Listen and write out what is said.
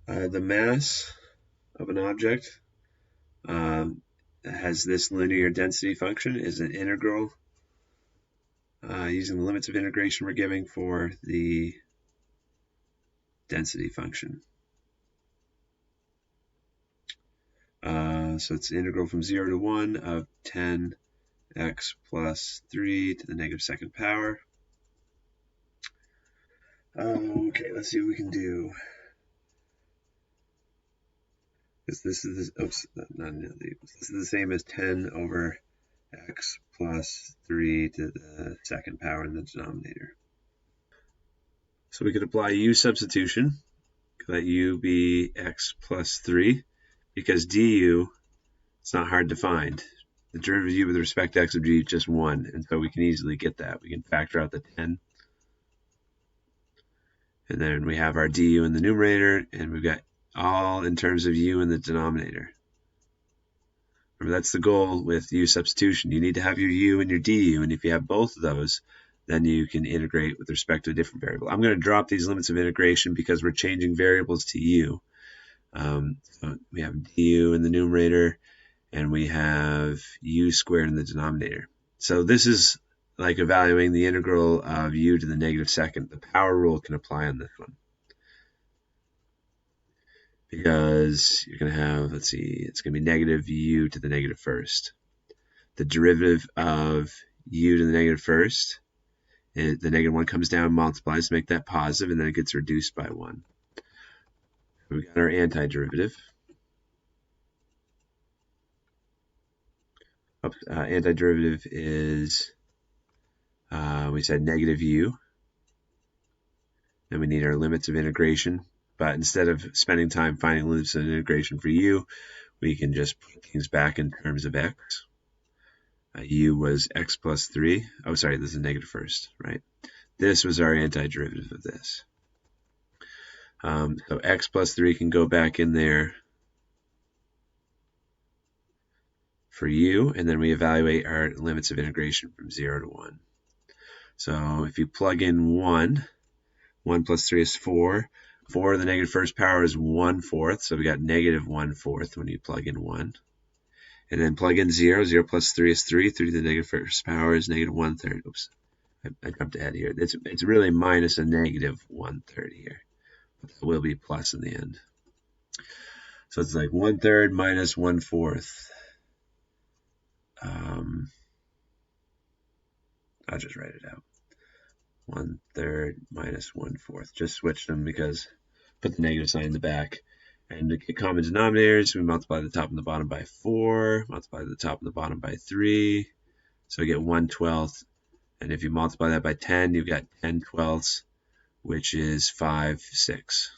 The mass of an object has this linear density function is an integral using the limits of integration we're giving for the density function. So it's integral from 0 to 1 of 10x plus 3 to the negative second power. Okay, let's see what we can do. This is this is the same as 10 over x plus 3 to the second power in the denominator. So we could apply u substitution. Let u be x plus 3 because du, it's not hard to find. The derivative of u with respect to x of g is just 1, and so we can easily get that. We can factor out the 10. And then we have our du in the numerator, and we've got all in terms of u in the denominator. Remember, that's the goal with u substitution. You need to have your u and your du, and if you have both of those, then you can integrate with respect to a different variable. I'm going to drop these limits of integration because we're changing variables to u. So we have du in the numerator, and we have u squared in the denominator. So this is like evaluating the integral of u to the negative second. The power rule can apply on this one. Because you're going to have, let's see, it's going to be negative u to the negative first. The derivative of u to the negative first, the negative 1 comes down, multiplies to make that positive, and then it gets reduced by 1. We got our antiderivative. Antiderivative is, we said negative u. And we need our limits of integration. But instead of spending time finding limits of integration for u, we can just put things back in terms of x. U was x plus 3. Oh, sorry, this is negative first, right? This was our antiderivative of this. So x plus 3 can go back in there for u, and then we evaluate our limits of integration from 0 to 1. So if you plug in 1, 1 plus 3 is 4. 4 to the negative first power is 1/4, so we got negative 1/4 when you plug in 1. And then plug in 0. 0 plus 3 is 3. 3 to the negative first power is negative 1/3. Oops, I jumped ahead here. It's really minus a negative 1/3 here. But that will be plus in the end. So it's like 1/3 minus 1/4. I'll just write it out. 1/3 minus 1/4. Just switch them because put the negative sign in the back. And to get common denominators, we multiply the top and the bottom by 4, multiply the top and the bottom by 3. So we get 1/12. And if you multiply that by 10, you've got 10/12, which is 5/6.